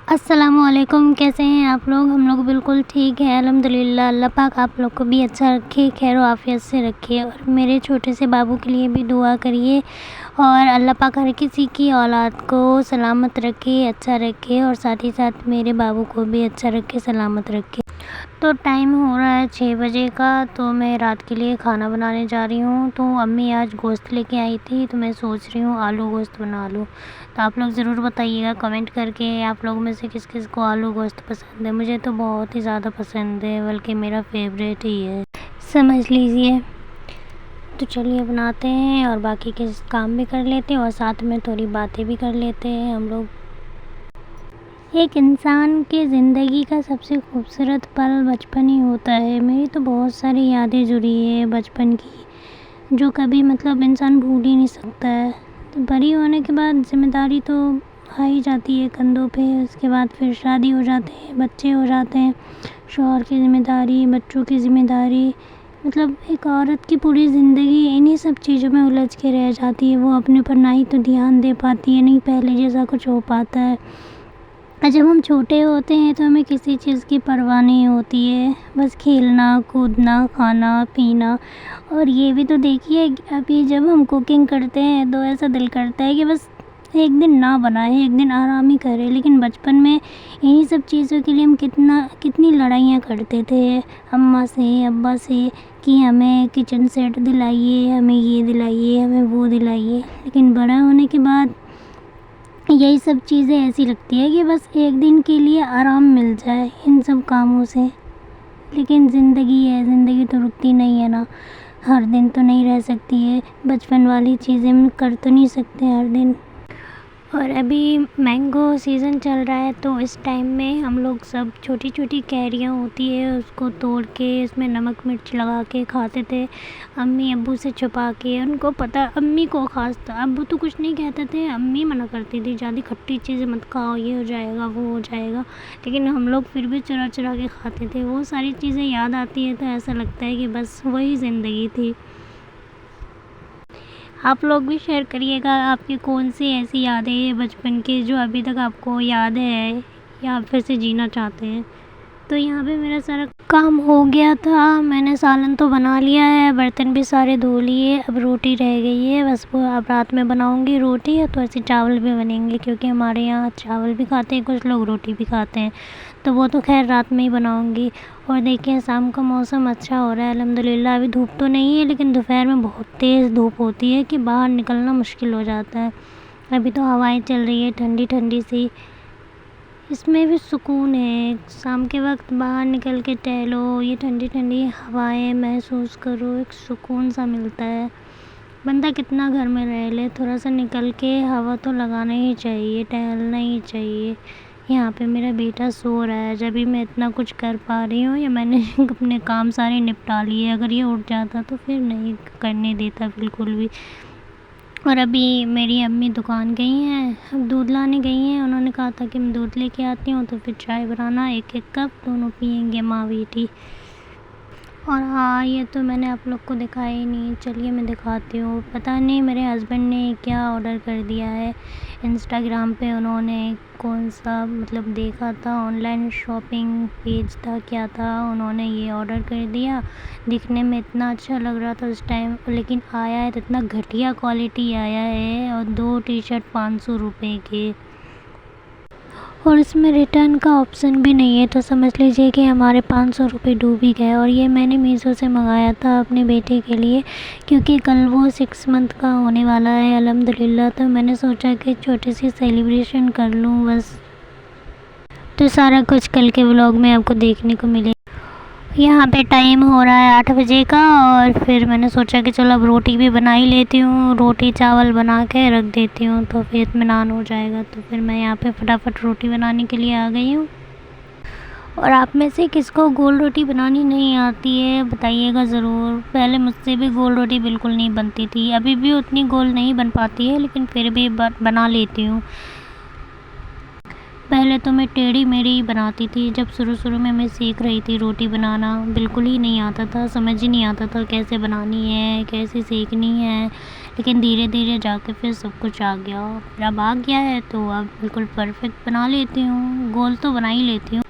अस्सलामुअलैकुम। कैसे हैं आप लोग? हम लोग बिल्कुल ठीक है अल्हम्दुलिल्लाह। अल्लाह पाक आप लोग को भी अच्छा रखे, खैर व आफियत से रखे। और मेरे छोटे से बाबू के लिए भी दुआ करिए और अल्लाह पाक हर किसी की औलाद को सलामत रखे, अच्छा रखे और साथ ही साथ मेरे बाबू को भी अच्छा रखे, सलामत रखे। तो टाइम हो रहा है 6 बजे का, तो मैं रात के लिए खाना बनाने जा रही हूँ। तो अम्मी आज गोश्त लेके आई थी, तो मैं सोच रही हूँ आलू गोश्त बना लूँ। तो आप लोग ज़रूर बताइएगा कमेंट करके आप लोगों में से किस किस को आलू गोश्त पसंद है। मुझे तो बहुत ही ज़्यादा पसंद है, बल्कि मेरा फेवरेट ही है, समझ लीजिए। तो चलिए बनाते हैं और बाकी के काम भी कर लेते हैं और साथ में थोड़ी बातें भी कर लेते हैं हम लोग। एक इंसान की ज़िंदगी का सबसे खूबसूरत पल बचपन ही होता है। मेरी तो बहुत सारी यादें जुड़ी है बचपन की, जो कभी इंसान भूल ही नहीं सकता है। तो बड़ी होने के बाद ज़िम्मेदारी तो आ ही जाती है कंधों पे। उसके बाद फिर शादी हो जाते हैं, बच्चे हो जाते हैं, शौहर की ज़िम्मेदारी, बच्चों की ज़िम्मेदारी। एक औरत की पूरी ज़िंदगी इन्हीं सब चीज़ों में उलझ के रह जाती है। वो अपने पर ना ही तो ध्यान दे पाती है, नहीं पहले जैसा कुछ हो पाता है। जब हम छोटे होते हैं तो हमें किसी चीज़ की परवाह नहीं होती है, बस खेलना, कूदना, खाना, पीना। और ये भी तो देखिए, अभी जब हम कुकिंग करते हैं तो ऐसा दिल करता है कि बस एक दिन ना बनाए, एक दिन आराम ही करें। लेकिन बचपन में इन्हीं सब चीज़ों के लिए हम कितनी लड़ाइयाँ करते थे अम्मा से, अब्बा से, कि हमें किचन सेट दिलाइए, हमें ये दिलाइए, हमें वो दिलाइए। लेकिन बड़ा होने के बाद यही सब चीज़ें ऐसी लगती है कि बस एक दिन के लिए आराम मिल जाए इन सब कामों से। लेकिन ज़िंदगी है, ज़िंदगी तो रुकती नहीं है ना, हर दिन तो नहीं रह सकती है। बचपन वाली चीज़ें हम कर तो नहीं सकते हर दिन। और अभी मैंगो सीज़न चल रहा है, तो इस टाइम में हम लोग सब छोटी छोटी कैरियाँ होती है उसको तोड़ के उसमें नमक मिर्च लगा के खाते थे, अम्मी अब्बू से छुपा के। उनको पता, अम्मी को ख़ास था, अब्बू तो कुछ नहीं कहते थे, अम्मी मना करती थी ज़्यादा खट्टी चीज़ें मत खाओ, ये हो जाएगा वो हो जाएगा। लेकिन हम लोग फिर भी चुरा चुरा के खाते थे। वो सारी चीज़ें याद आती है तो ऐसा लगता है कि बस वही ज़िंदगी थी। आप लोग भी शेयर करिएगा आपकी कौन सी ऐसी यादें हैं बचपन की जो अभी तक आपको याद है या फिर से जीना चाहते हैं। तो यहाँ पे मेरा सारा काम हो गया था, मैंने सालन तो बना लिया है, बर्तन भी सारे धो लिए, अब रोटी रह गई है बस। वो अब रात में बनाऊँगी रोटी, या तो ऐसे चावल भी बनेंगे क्योंकि हमारे यहाँ चावल भी खाते हैं कुछ लोग, रोटी भी खाते हैं। तो वो तो खैर रात में ही बनाऊँगी। और देखिए शाम का मौसम अच्छा हो रहा है अल्हम्दुलिल्लाह। अभी धूप तो नहीं है, लेकिन दोपहर में बहुत तेज़ धूप होती है कि बाहर निकलना मुश्किल हो जाता है। अभी तो हवाएं चल रही है ठंडी ठंडी सी, इसमें भी सुकून है। शाम के वक्त बाहर निकल के टहलो, ये ठंडी ठंडी हवाएं महसूस करो, एक सुकून सा मिलता है। बंदा कितना घर में रह ले, थोड़ा सा निकल के हवा तो लगाना ही चाहिए, टहलना ही चाहिए। यहाँ पे मेरा बेटा सो रहा है, जब भी मैं इतना कुछ कर पा रही हूँ या मैंने अपने काम सारे निपटा लिए। अगर ये उठ जाता तो फिर नहीं करने देता बिल्कुल भी। और अभी मेरी अम्मी दुकान गई हैं, अब दूध लाने गई हैं। उन्होंने कहा था कि मैं दूध लेके आती हूँ, तो फिर चाय बनाना 1-1 कप, दोनों पियेंगे माँ बेटी। और हाँ, ये तो मैंने आप लोग को दिखाया ही नहीं, चलिए मैं दिखाती हूँ। पता नहीं मेरे हस्बैंड ने क्या ऑर्डर कर दिया है। इंस्टाग्राम पे उन्होंने कौन सा देखा था, ऑनलाइन शॉपिंग पेज था क्या था, उन्होंने ये ऑर्डर कर दिया। दिखने में इतना अच्छा लग रहा था उस टाइम, लेकिन आया है तो इतना घटिया क्वालिटी आया है। और 2 टी-शर्ट 500 रुपये के, और इसमें रिटर्न का ऑप्शन भी नहीं है। तो समझ लीजिए कि हमारे 500 रुपये डूब ही गए। और ये मैंने मीशो से मंगाया था अपने बेटे के लिए, क्योंकि कल वो 6 मंथ का होने वाला है अल्हम्दुलिल्लाह। तो मैंने सोचा कि छोटी सी सेलिब्रेशन कर लूँ बस। तो सारा कुछ कल के व्लॉग में आपको देखने को मिलेगा। यहाँ पे टाइम हो रहा है 8 बजे का, और फिर मैंने सोचा कि चलो अब रोटी भी बना ही लेती हूँ, रोटी चावल बना के रख देती हूँ तो फिर इत्मीनान हो जाएगा। तो फिर मैं यहाँ पे फटाफट रोटी बनाने के लिए आ गई हूँ। और आप में से किसको गोल रोटी बनानी नहीं आती है बताइएगा ज़रूर। पहले मुझसे भी गोल रोटी बिल्कुल नहीं बनती थी, अभी भी उतनी गोल नहीं बन पाती है, लेकिन फिर भी बना लेती हूँ। पहले तो मैं टेढ़ी मेढ़ी ही बनाती थी। जब शुरू में मैं सीख रही थी रोटी बनाना, बिल्कुल ही नहीं आता था, समझ ही नहीं आता था कैसे बनानी है, कैसे सेकनी है। लेकिन धीरे धीरे जाके फिर सब कुछ आ गया। फिर अब आ गया है तो अब बिल्कुल परफेक्ट बना लेती हूँ। गोल तो बना ही लेती हूँ,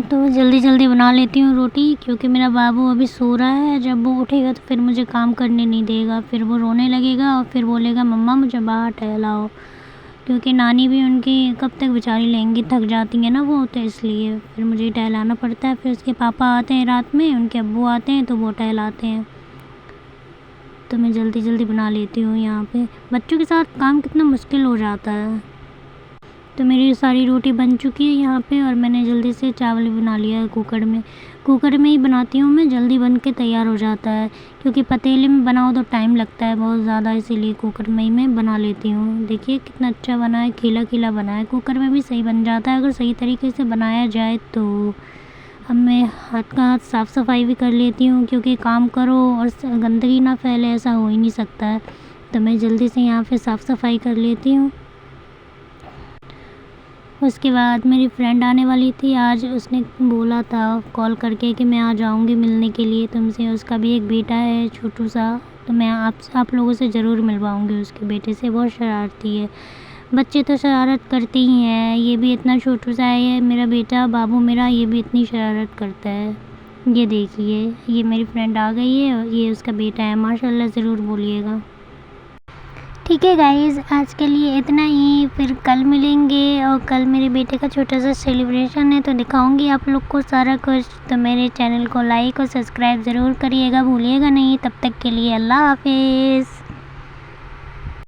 तो जल्दी जल्दी बना लेती हूँ रोटी, क्योंकि मेरा बाबू अभी सो रहा है। जब वो उठेगा तो फिर मुझे काम करने नहीं देगा, फिर वो रोने लगेगा और फिर बोलेगा मम्मा मुझे बाहर टहलाओ, क्योंकि नानी भी उनकी कब तक बेचारी लेंगी, थक जाती है ना वो, तो इसलिए फिर मुझे टहलाना पड़ता है। फिर उसके पापा आते हैं रात में, उनके अब्बू आते हैं तो वो टहलाते हैं, तो मैं जल्दी जल्दी बना लेती हूँ। यहाँ पे बच्चों के साथ काम कितना मुश्किल हो जाता है। तो मेरी सारी रोटी बन चुकी है यहाँ पे, और मैंने जल्दी से चावल भी बना लिया है कुकर में। कुकर में ही बनाती हूँ मैं, जल्दी बन के तैयार हो जाता है, क्योंकि पतीले में बनाओ तो टाइम लगता है बहुत ज़्यादा, इसीलिए कुकर में ही मैं बना लेती हूँ। देखिए कितना अच्छा बना है, खिला खिला बना है। कुकर में भी सही बन जाता है अगर सही तरीके से बनाया जाए तो। अब मैं हाथ साफ़ सफाई भी कर लेती हूँ, क्योंकि काम करो और गंदगी ना फैले, ऐसा हो ही नहीं सकता है। तो मैं जल्दी से यहाँ पे साफ़ सफाई कर लेती हूँ। उसके बाद मेरी फ्रेंड आने वाली थी आज, उसने बोला था कॉल करके कि मैं आ जाऊँगी मिलने के लिए तुमसे। उसका भी एक बेटा है छोटू सा, तो मैं आप लोगों से ज़रूर मिलवाऊँगी उसके बेटे से। बहुत शरारती है, बच्चे तो शरारत करते ही हैं, ये भी इतना छोटू सा है। ये मेरा बेटा बाबू मेरा, ये भी इतनी शरारत करता है। ये देखिए, ये मेरी फ्रेंड आ गई है और ये उसका बेटा है। माशाल्लाह ज़रूर बोलिएगा। ठीक है गाइज़, आज के लिए इतना ही, फिर कल मिलेंगे। और कल मेरे बेटे का छोटा सा सेलिब्रेशन है, तो दिखाऊंगी आप लोग को सारा कुछ। तो मेरे चैनल को लाइक और सब्सक्राइब ज़रूर करिएगा, भूलिएगा नहीं। तब तक के लिए अल्लाह हाफिज़।